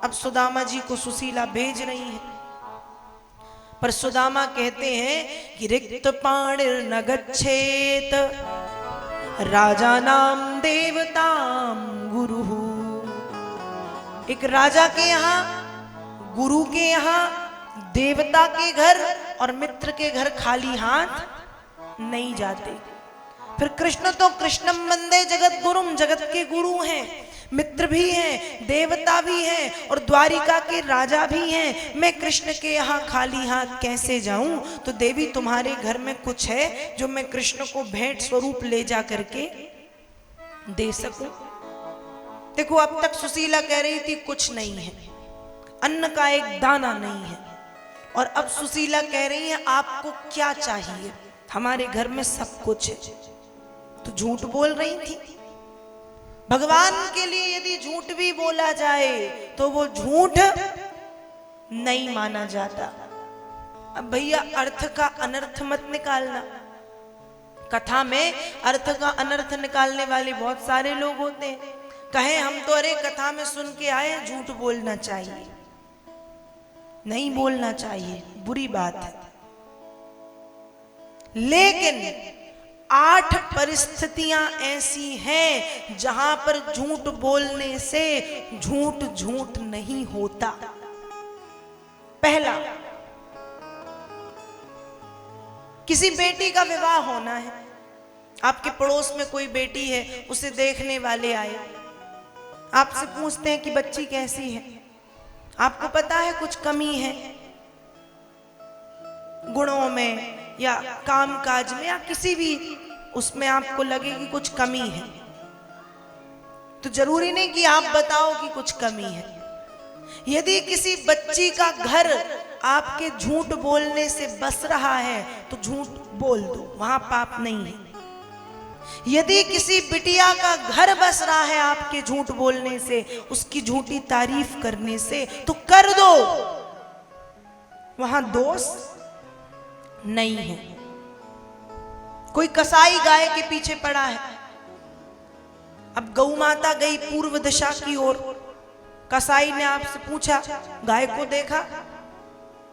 अब सुदामा जी को सुशीला भेज रही है, पर सुदामा कहते हैं कि रिक्त पाणिर न गच्छेत राजा नाम देवताम गुरु। एक राजा के यहाँ, गुरु के यहाँ, देवता के घर और मित्र के घर खाली हाथ नहीं जाते। फिर कृष्ण तो कृष्णम वंदे जगत गुरुम, जगत के गुरु हैं, मित्र भी हैं, देवता भी हैं और द्वारिका के राजा भी हैं। मैं कृष्ण के यहाँ खाली हाथ कैसे जाऊं? तो देवी तुम्हारे घर में कुछ है जो मैं कृष्ण को भेंट स्वरूप ले जा करके दे सकूं? देखो, अब तक सुशीला कह रही थी कुछ नहीं है, अन्न का एक दाना नहीं है, और अब सुशीला कह रही है आपको क्या चाहिए? हमारे घर में सब कुछ है। तो झूठ बोल रही थी। भगवान के लिए यदि झूठ भी बोला जाए तो वो झूठ नहीं माना जाता। अब भैया, अर्थ का अनर्थ मत निकालना। कथा में अर्थ का अनर्थ निकालने वाले बहुत सारे लोग होते हैं। कहे हम तो अरे कथा में सुन के आए, झूठ बोलना चाहिए। नहीं बोलना चाहिए, बुरी बात है। लेकिन 8 परिस्थितियां ऐसी हैं जहां पर झूठ बोलने से झूठ झूठ नहीं होता। पहला, किसी बेटी का विवाह होना है, आपके पड़ोस में कोई बेटी है, उसे देखने वाले आए, आपसे पूछते हैं कि बच्ची कैसी है। आपको पता है कुछ कमी है गुणों में या कामकाज में या किसी भी उसमें, आपको लगे कि कुछ कमी है, तो जरूरी नहीं कि आप बताओ कि कुछ कमी है। यदि किसी बच्ची का घर आपके झूठ बोलने से बस रहा है तो झूठ बोल दो, वहां पाप नहीं है। यदि किसी बिटिया का घर बस रहा है आपके झूठ बोलने से, उसकी झूठी तारीफ करने से, तो कर दो, वहां दोष नहीं है। कोई कसाई गाय के पीछे पड़ा है, अब गौ माता गई पूर्व दिशा की ओर, कसाई ने आपसे पूछा गाय को देखा?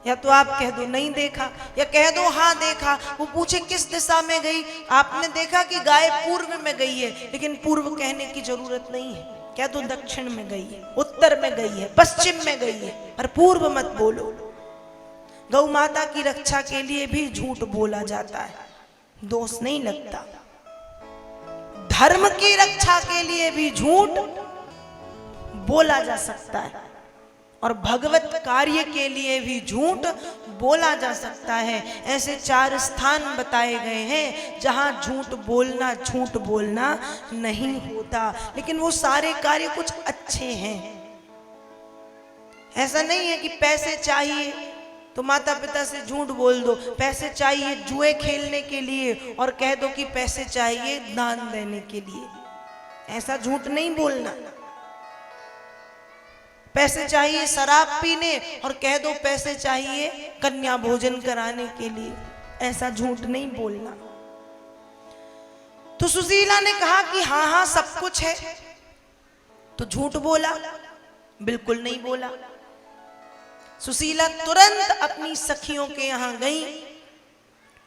या तो आप कह दो नहीं देखा, या कह दो हाँ देखा। वो पूछे किस दिशा में गई? आपने देखा कि गाय पूर्व में गई है, लेकिन पूर्व कहने की जरूरत नहीं है, कह दो दक्षिण में गई है, उत्तर में गई है, पश्चिम में गई है, पर पूर्व मत बोलो। गौ माता की रक्षा के लिए भी झूठ बोला जाता है, दोष नहीं लगता। धर्म की रक्षा के लिए भी झूठ बोला जा सकता है, और भगवत कार्य के लिए भी झूठ बोला जा सकता है। ऐसे 4 स्थान बताए गए हैं जहां झूठ बोलना नहीं होता, लेकिन वो सारे कार्य कुछ अच्छे हैं। ऐसा नहीं है कि पैसे चाहिए तो माता पिता से झूठ बोल दो, पैसे चाहिए जुए खेलने के लिए और कह दो कि पैसे चाहिए दान देने के लिए, ऐसा झूठ नहीं बोलना। पैसे चाहिए शराब पीने और कह दो पैसे चाहिए कन्या भोजन कराने के लिए, ऐसा झूठ नहीं बोलना। तो सुशीला ने कहा कि हाँ हाँ सब कुछ है, तो झूठ बोला? बिल्कुल नहीं बोला। सुशीला तुरंत अपनी सखियों के यहाँ गई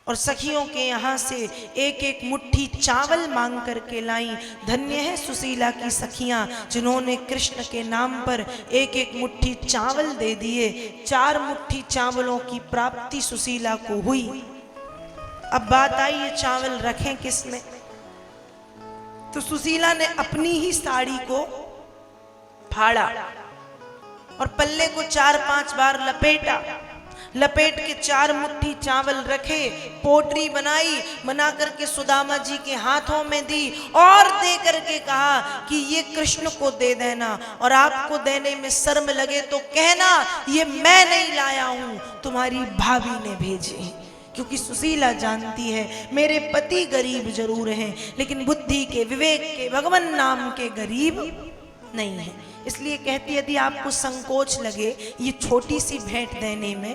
और सखियों के यहाँ से एक एक मुट्ठी चावल मांग करके लाई। धन्य है सुशीला की सखियां जिन्होंने कृष्ण के नाम पर एक एक मुट्ठी चावल दे दिए। 4 मुट्ठी चावलों की प्राप्ति सुशीला को हुई। अब बात आई ये चावल रखें किसमें? तो सुशीला ने अपनी ही साड़ी को फाड़ा और पल्ले को 4-5 बार लपेटा, लपेट के 4 मुट्ठी चावल रखे, पोटरी बनाई, बना करके सुदामा जी के हाथों में दी और दे करके कहा कि ये कृष्ण को दे देना, और आपको देने में शर्म लगे तो कहना ये मैं नहीं लाया हूं, तुम्हारी भाभी ने भेजे। क्योंकि सुशीला जानती है मेरे पति गरीब जरूर हैं लेकिन बुद्धि के, विवेक के, भगवान नाम के गरीब नहीं है। इसलिए कहती यदि आपको संकोच लगे ये छोटी सी भेंट देने में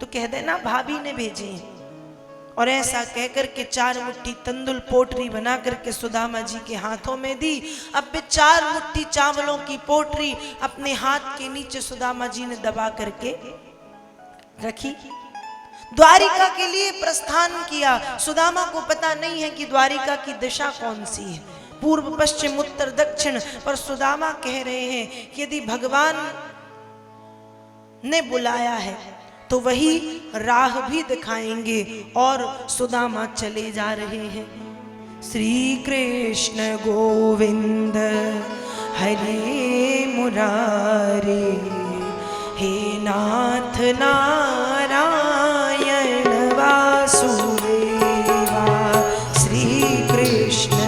तो कह देना भाभी ने भेजे हैं, और ऐसा कहकर के 4 मुट्ठी तंदुल पोटरी बना करके सुदामा जी के हाथों में दी। अब वे 4 मुट्ठी चावलों की पोटरी अपने हाथ के नीचे सुदामा जी ने दबा करके रखी। द्वारिका के लिए प्रस्थान किया। सुदामा को पता नहीं है कि द्वारिका की दिशा कौन सी है, पूर्व पश्चिम उत्तर दक्षिण, पर सुदामा कह रहे हैं कि यदि भगवान ने बुलाया है तो वही राह भी दिखाएंगे। और सुदामा चले जा रहे हैं। श्री कृष्ण गोविंद हरे मुरारी, हे नाथ नारायण वासुदेवा। श्री कृष्ण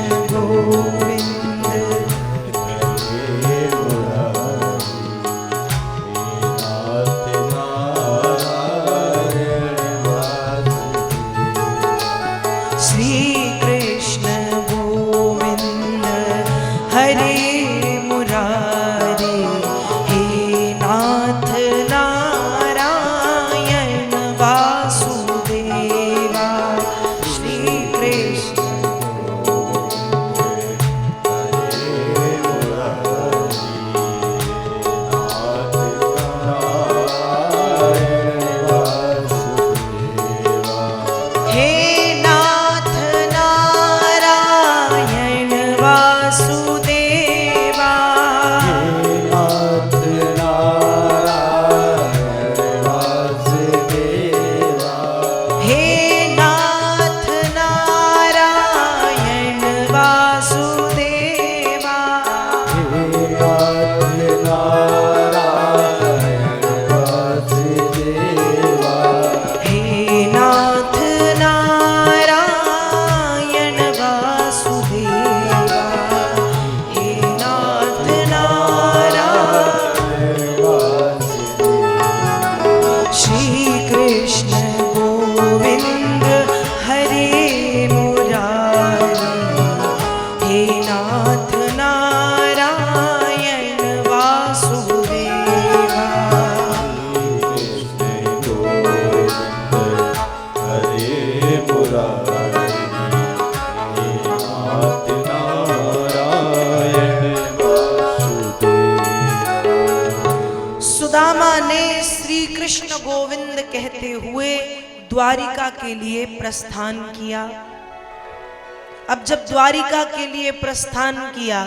गोविंद कहते हुए द्वारिका के लिए प्रस्थान किया। अब जब द्वारिका के लिए प्रस्थान किया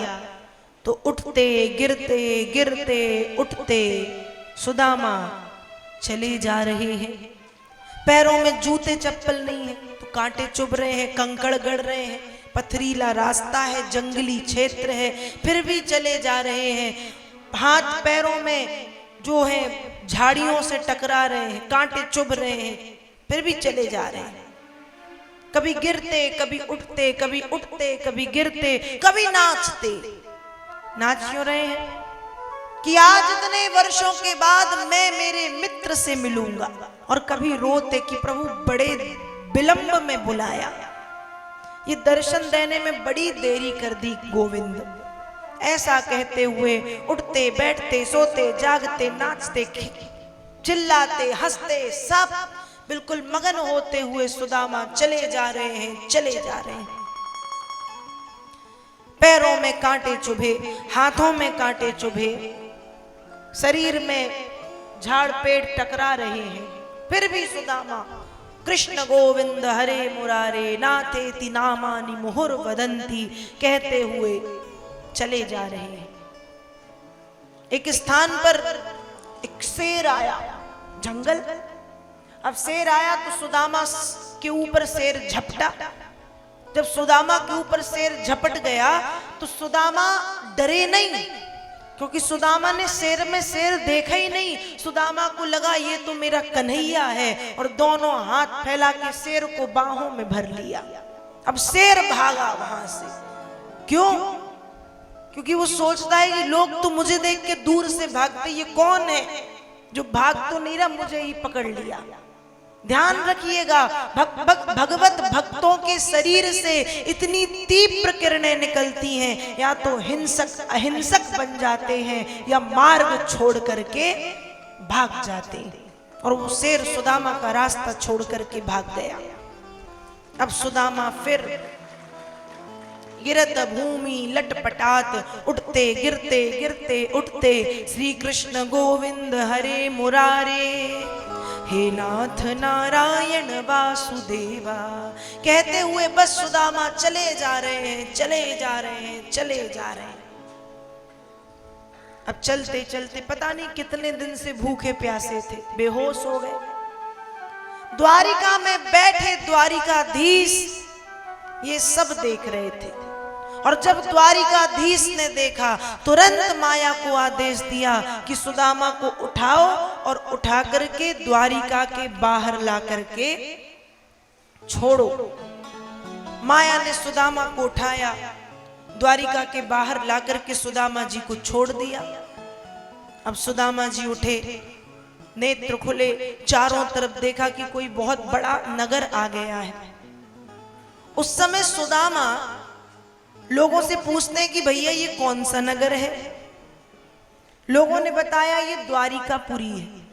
तो उठते गिरते गिरते उठते सुदामा चले जा रहे हैं। पैरों में जूते चप्पल नहीं है तो कांटे चुभ रहे हैं, कंकड़ गड़ रहे हैं, पथरीला रास्ता है, जंगली क्षेत्र है, फिर भी चले जा रहे हैं। हाथ पैरों में जो है झाड़ियों से टकरा रहे हैं, कांटे चुभ रहे हैं, फिर भी चले जा रहे हैं। कभी गिरते, कभी उठते, कभी उठते, कभी गिरते, कभी नाचते। नाच क्यों रहे हैं कि आज इतने वर्षों के बाद मैं मेरे मित्र से मिलूंगा, और कभी रोते कि प्रभु बड़े विलंब में बुलाया, ये दर्शन देने में बड़ी देरी कर दी गोविंद। ऐसा कहते हुए उठते बैठते सोते जागते नाचते चिल्लाते हंसते सब बिल्कुल मगन होते हुए सुदामा चले जा रहे हैं, चले जा रहे हैं। पैरों में कांटे चुभे, हाथों में कांटे चुभे, शरीर में झाड़ पेड़ टकरा रहे हैं, फिर भी सुदामा कृष्ण गोविंद हरे मुरारे नाथेति नामानि मुहुर वदंती कहते हुए चले जा रहे हैं। एक स्थान पर एक शेर आया, जंगल। अब शेर आया तो सुदामा के ऊपर शेर झपटा। जब सुदामा के ऊपर शेर झपट गया तो सुदामा डरे नहीं, क्योंकि सुदामा ने शेर में शेर देखा ही नहीं। सुदामा को लगा ये तो मेरा कन्हैया है, और दोनों हाथ फैला के शेर को बाहों में भर लिया। अब शेर भागा वहां से। क्यों? क्योंकि वो सोचता है कि लोग तो मुझे देख के दूर से भागते, ये कौन है जो भाग तो नहीं रहा, मुझे ही पकड़ लिया। ध्यान रखिएगा, भगवत भक्तों के शरीर से इतनी तीव्र किरणें निकलती हैं, या तो हिंसक अहिंसक बन जाते हैं या मार्ग छोड़ करके भाग जाते हैं। और वो शेर सुदामा का रास्ता छोड़ करके भाग गया। अब सुदामा फिर गिरत भूमि लटपटात, उठते गिरते गिरते उठते, श्री कृष्ण गोविंद हरे मुरारे, हे नाथ नारायण वासुदेवा, कहते हुए बस सुदामा चले जा रहे हैं, चले जा रहे हैं, चले जा रहे हैं। अब चलते चलते पता नहीं कितने दिन से भूखे प्यासे थे, बेहोश हो गए। द्वारिका में बैठे द्वारिकाधीश ये सब देख रहे थे, और जब द्वारिकाधीश ने देखा तुरंत माया को आदेश दिया कि सुदामा को उठाओ और उठा करके द्वारिका के बाहर ला करके छोड़ो। माया ने सुदामा को उठाया, द्वारिका के बाहर ला करके सुदामा जी को छोड़ दिया। अब सुदामा जी उठे, नेत्र खुले, चारों तरफ देखा कि कोई बहुत बड़ा नगर आ गया है। उस समय सुदामा लोगों से पूछते हैं कि भैया ये कौन सा नगर है। लोगों ने बताया ये द्वारिकापुरी है।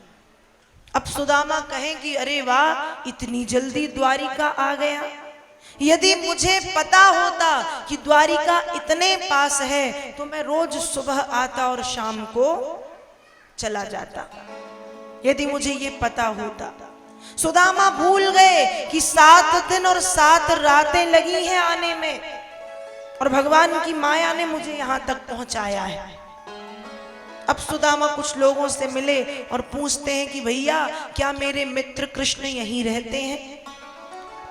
अब सुदामा कहें कि अरे वाह, इतनी जल्दी द्वारिका आ गया। यदि मुझे पता होता कि द्वारिका इतने पास है तो मैं रोज सुबह आता और शाम को चला जाता, यदि मुझे ये पता होता। सुदामा भूल गए कि 7 दिन और 7 रातें लगी हैं आने में, और भगवान की माया ने मुझे यहां तक पहुंचाया है। अब सुदामा कुछ लोगों से मिले और पूछते हैं कि भैया क्या मेरे मित्र कृष्ण यहीं रहते हैं।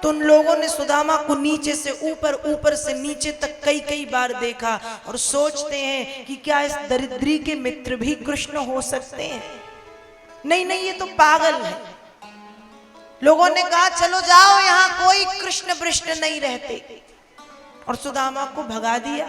तो उन लोगों ने सुदामा को नीचे से ऊपर, ऊपर से नीचे तक कई कई बार देखा और सोचते हैं कि क्या इस दरिद्री के मित्र भी कृष्ण हो सकते हैं। नहीं नहीं, ये तो पागल है। लोगों ने कहा चलो जाओ, यहां कोई कृष्ण वृष्ण नहीं रहते, और सुदामा को भगा दिया।